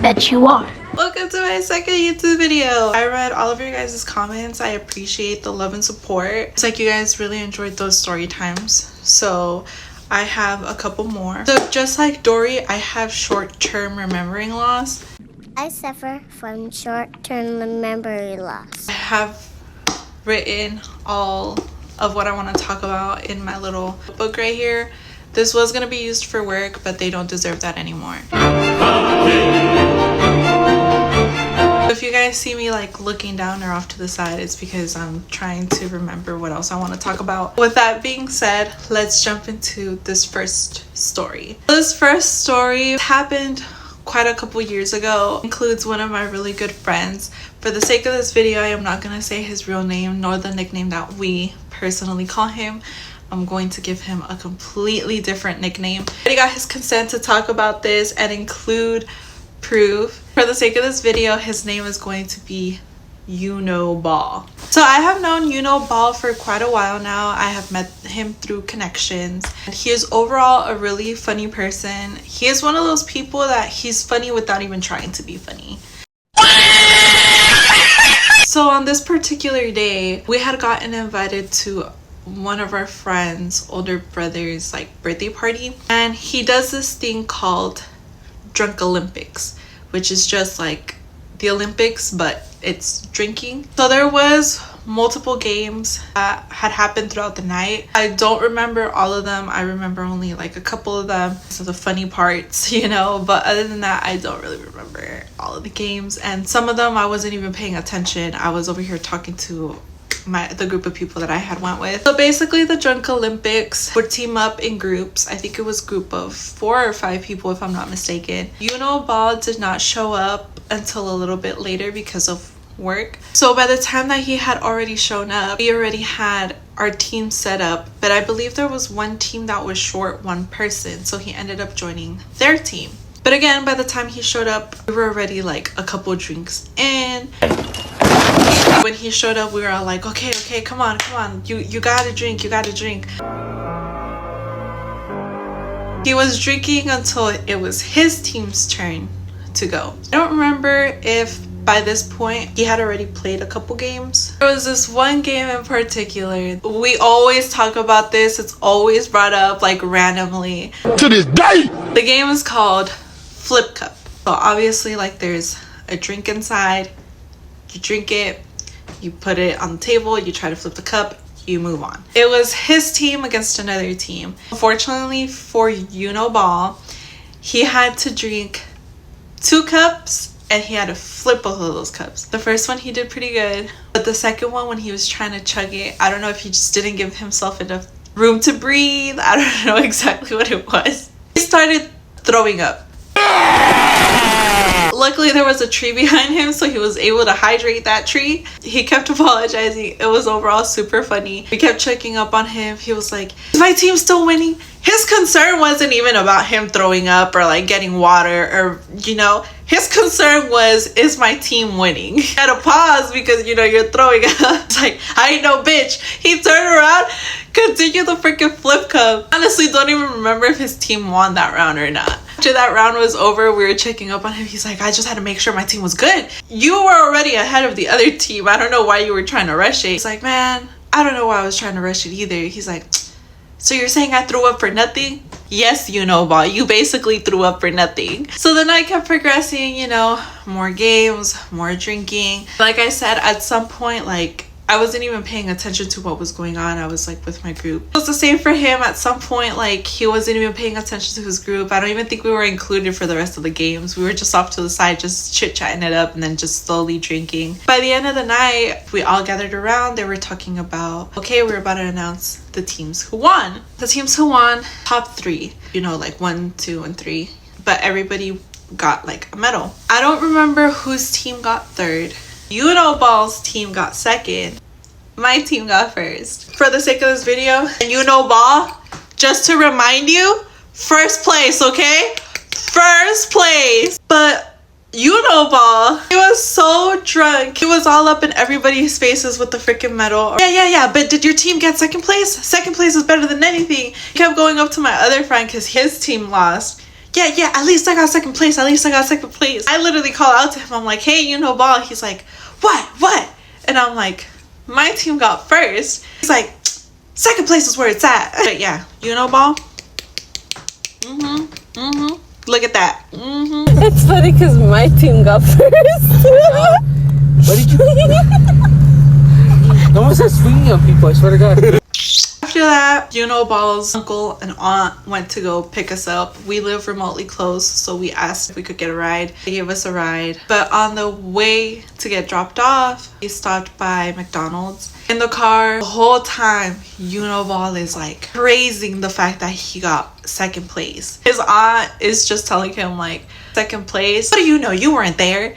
Bet you are. Welcome to my second YouTube video. I read all of your guys' comments. I appreciate the love and support. It's like you guys really enjoyed those story times. So I have a couple more. So just like Dory, I have short-term remembering loss. I suffer from short-term memory loss. I have written all of what I want to talk about in my little book right here. This was going to be used for work, but they don't deserve that anymore. If you guys see me like looking down or off to the side, it's because I'm trying to remember what else I want to talk about. With that being said, let's jump into this first story. This first story happened quite a couple years ago. It includes one of my really good friends. For the sake of this video, I am not going to say his real name nor the nickname that we personally call him. I'm going to give him a completely different nickname. I already got his consent to talk about this and include proof. For the sake of this video, his name is going to be Ball. So I have known Ball for quite a while now. I have met him through connections. He is overall a really funny person. He is one of those people that he's funny without even trying to be funny. So on this particular day, we had gotten invited to one of our friends' older brother's like birthday party, and he does this thing called Drunk Olympics, which is just like the Olympics but it's drinking. So there was multiple games that had happened throughout the night. I don't remember all of them. I remember only like a couple of them, so the funny parts, you know, but other than that I don't really remember all of the games, and some of them I wasn't even paying attention. I was over here talking to the group of people that I had went with. So basically the Drunk Olympics would team up in groups. I think it was a group of 4 or 5 people if I'm not mistaken. Ball did not show up until a little bit later because of work. So by the time that he had already shown up, we already had our team set up, but I believe there was one team that was short one person, so he ended up joining their team. But again, by the time he showed up, we were already like a couple drinks in. When he showed up, we were all like, okay, come on, you gotta drink. He was drinking until it was his team's turn to go. I don't remember if by this point he had already played a couple games. There was this one game in particular. We always talk about this. It's always brought up like randomly. To this day! The game is called Flip Cup. So obviously like there's a drink inside. You drink it, you put it on the table, you try to flip the cup, you move on. It was his team against another team. Unfortunately for Ball, he had to drink 2 cups and he had to flip both of those cups. The first one he did pretty good, but the second one when he was trying to chug it, I don't know if he just didn't give himself enough room to breathe. I don't know exactly what it was. He started throwing up. Luckily there was a tree behind him, so he was able to hydrate that tree. He kept apologizing. It was overall super funny. We kept checking up on him. He was like, is my team still winning? His concern wasn't even about him throwing up or like getting water or, you know, his concern was, is my team winning? He had to pause because, you know, you're throwing up. It's like, I ain't no bitch. He turned around, continued the freaking flip cup. Honestly, don't even remember if his team won that round or not. After that round was over, we were checking up on him. He's like, I just had to make sure my team was good. You were already ahead of the other team. I don't know why you were trying to rush it. He's like, man, I don't know why I was trying to rush it either. He's like, so you're saying I threw up for nothing? Yes, Ball, you basically threw up for nothing. So the night kept progressing, you know, more games, more drinking. Like I said, at some point, like, I wasn't even paying attention to what was going on. I was like with my group. It was the same for him. At some point, like, he wasn't even paying attention to his group. I don't even think we were included for the rest of the games. We were just off to the side, just chit-chatting it up and then just slowly drinking. By the end of the night, we all gathered around. They were talking about, okay, we're about to announce the teams who won. The teams who won, top 3, you know, like 1, 2, and 3. But everybody got like a medal. I don't remember whose team got 3rd. Ball's team got 2nd. My team got 1st. For the sake of this video, and Ball, just to remind you, 1st place, okay? 1st place. But Ball, he was so drunk. He was all up in everybody's faces with the freaking medal. Yeah, but did your team get 2nd place? 2nd place is better than anything. He kept going up to my other friend because his team lost. yeah, at least I got second place. I literally call out to him. I'm like, hey, you know ball. He's like, what? And I'm like, my team got first. He's like, second place is where it's at. But yeah, you know ball. Look at that. It's funny because my team got first. What did you? No one says swinging on people, I swear to God. After that, you know ball's uncle and aunt went to go pick us up. We live remotely close, so we asked if we could get a ride. They gave us a ride. But on the way to get dropped off, we stopped by McDonald's. In the car, the whole time, you know ball is like praising the fact that he got second place. His aunt is just telling him like, second place? What do you know? You weren't there.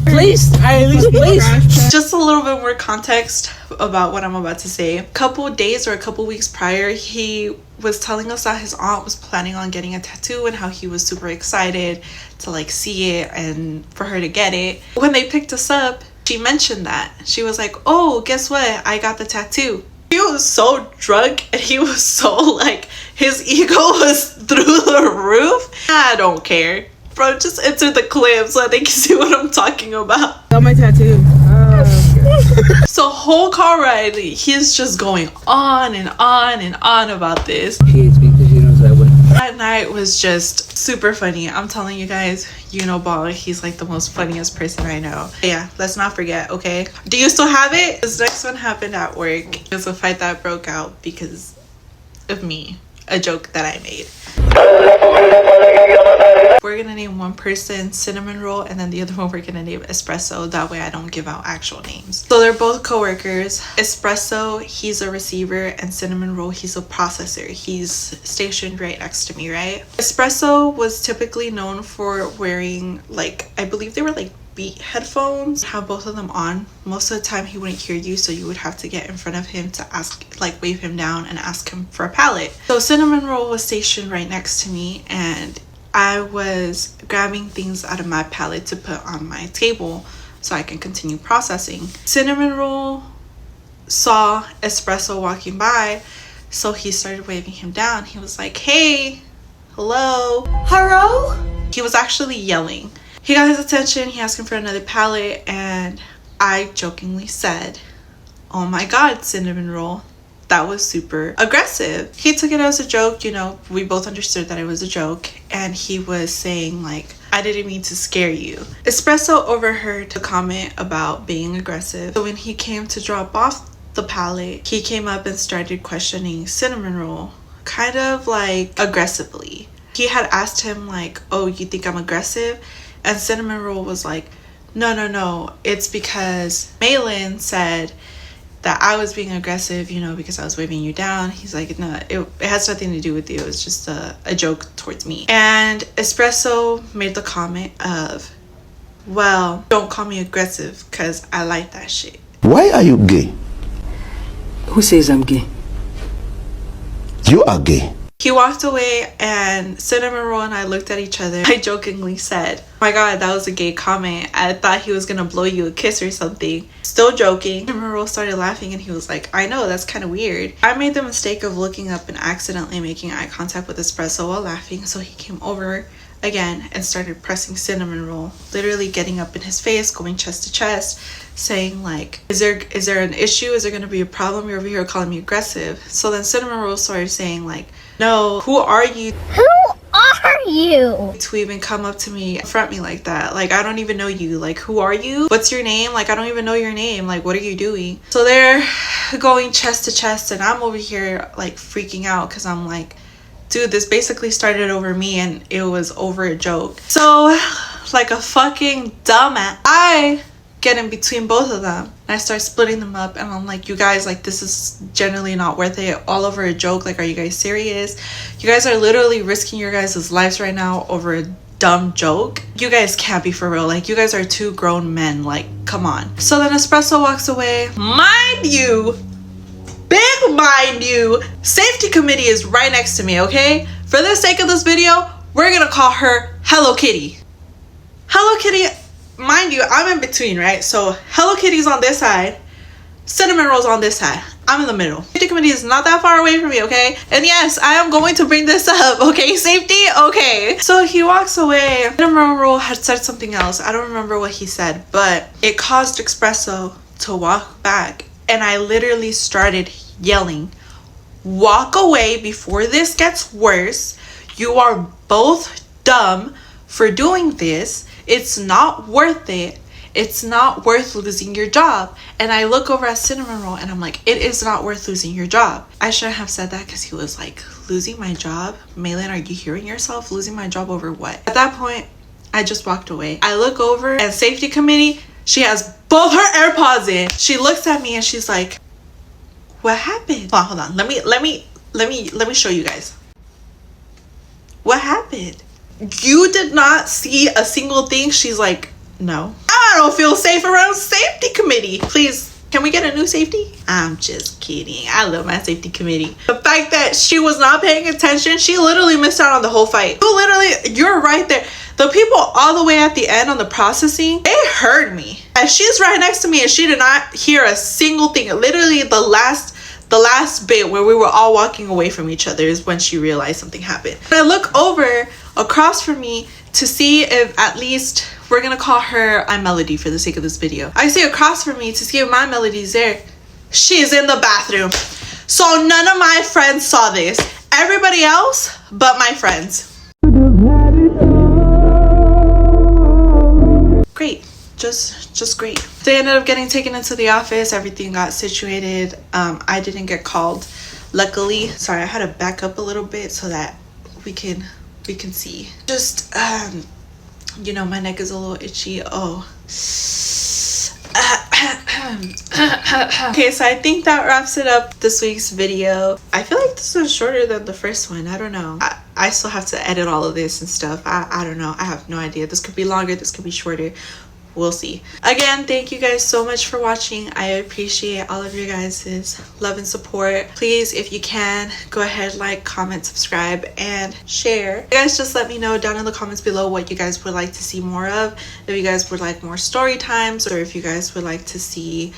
Place. I at least place. Just a little bit more context about what I'm about to say. A couple days or a couple weeks prior, he was telling us that his aunt was planning on getting a tattoo and how he was super excited to like see it and for her to get it. When they picked us up, she mentioned that. She was like, oh, guess what? I got the tattoo. He was so drunk and he was so like, his ego was through the roof. I don't care. Bro, just enter the clip so they can see what I'm talking about. Got my tattoo. Oh, so whole car ride, he's just going on and on about this. She hates me because she knows I win. That night was just super funny. I'm telling you guys, you know ball, he's like the most funniest person I know. Yeah, let's not forget, okay? Do you still have it? This next one happened at work. It was a fight that broke out because of me. A joke that I made. We're gonna name one person Cinnamon Roll and then the other one we're gonna name Espresso. That way I don't give out actual names. So they're both co-workers. Espresso, he's a receiver, and Cinnamon Roll, he's a processor. He's stationed right next to me, right? Espresso was typically known for wearing like, I believe they were like Beat headphones. Have both of them on. Most of the time he wouldn't hear you, so you would have to get in front of him to ask, like wave him down and ask him for a pallet. So Cinnamon Roll was stationed right next to me and I was grabbing things out of my pallet to put on my table so I can continue processing. Cinnamon Roll saw Espresso walking by, so he started waving him down. He was like, hey, hello. He was actually yelling. He got his attention, he asked him for another pallet, and I jokingly said, oh my god, Cinnamon Roll, that was super aggressive. He took it as a joke, you know, we both understood that it was a joke, and he was saying like, I didn't mean to scare you. Espresso overheard the comment about being aggressive, so when he came to drop off the pallet, he came up and started questioning Cinnamon Roll, kind of like aggressively. He had asked him like, oh, you think I'm aggressive? And Cinnamon Roll was like, no, it's because Malin said that I was being aggressive, you know, because I was waving you down. He's like, no, it has nothing to do with you. It was just a joke towards me. And Espresso made the comment of, well, don't call me aggressive because I like that shit. Why are you gay? Who says I'm gay? You are gay. He walked away and Cinnamon Roll and I looked at each other. I jokingly said, oh my god, that was a gay comment. I thought he was gonna blow you a kiss or something. Still joking. Cinnamon Roll started laughing and he was like, I know, that's kind of weird. I made the mistake of looking up and accidentally making eye contact with Espresso while laughing, so he came over again and started pressing Cinnamon Roll, literally getting up in his face, going chest to chest, saying like, is there an issue? Is there gonna be a problem? You're over here calling me aggressive. So then Cinnamon Roll started saying like, no, who are you? Who are you? To even come up to me, confront me like that. Like, I don't even know you. Like, who are you? What's your name? Like, I don't even know your name. Like, what are you doing? So they're going chest to chest and I'm over here like freaking out because I'm like, dude, this basically started over me and it was over a joke. So like a fucking dumbass, I get in between both of them and I start splitting them up and I'm like, you guys, like, this is generally not worth it, all over a joke. Like, are you guys serious? You guys are literally risking your guys' lives right now over a dumb joke. You guys can't be for real. Like, you guys are two grown men, like, come on. So then Espresso walks away. Mind you, big mind you, safety committee is right next to me, okay? For the sake of this video, we're gonna call her Hello Kitty. Hello Kitty, mind you, I'm in between, right? So Hello Kitty's on this side, Cinnamon Roll's on this side. I'm in the middle. Safety committee is not that far away from me, okay? And yes, I am going to bring this up, okay? Safety, okay. So he walks away. Cinnamon Roll had said something else. I don't remember what he said, but it caused Espresso to walk back. And I literally started yelling, walk away before this gets worse. You are both dumb for doing this. It's not worth it. It's not worth losing your job. And I look over at Cinnamon Roll and I'm like, it is not worth losing your job. I shouldn't have said that because he was like, losing my job? Maylin, are you hearing yourself? Losing my job over what? At that point, I just walked away. I look over at safety committee. She has both her AirPods in. She looks at me and she's like, what happened? Hold on. Let me show you guys. What happened? You did not see a single thing? She's like, no. I don't feel safe around safety committee. Please, can we get a new safety? I'm just kidding. I love my safety committee. The fact that she was not paying attention, she literally missed out on the whole fight. You're right there. The people all the way at the end on the processing, they heard me. And she's right next to me and she did not hear a single thing. Literally the last bit where we were all walking away from each other is when she realized something happened. And I look over across from me to see if at least, we're gonna call her iMelody for the sake of this video. I see across from me to see if my Melody's there. She's in the bathroom. So none of my friends saw this. Everybody else but my friends. Great. Just great. They ended up getting taken into the office. Everything got situated. I didn't get called, luckily. Sorry, I had to back up a little bit so that we can see. Just you know, my neck is a little itchy. Oh. Okay, so I think that wraps it up this week's video. I feel like this was shorter than the first one. I don't know. I still have to edit all of this and stuff. I don't know. I have no idea. This could be longer. This could be shorter. We'll see. Again, thank you guys so much for watching. I appreciate all of your guys' love and support. Please, if you can, go ahead, like, comment, subscribe, and share. You guys just let me know down in the comments below what you guys would like to see more of. If you guys would like more story times, or if you guys would like to see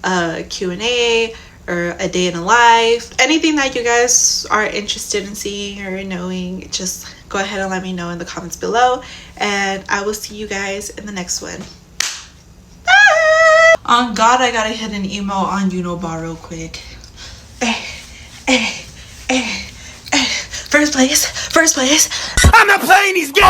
a Q&A or a day in a life. Anything that you guys are interested in seeing or knowing, just go ahead and let me know in the comments below. And I will see you guys in the next one. Bye! On God, I gotta hit an emo on Uniball real quick. First place. I'm not playing these games!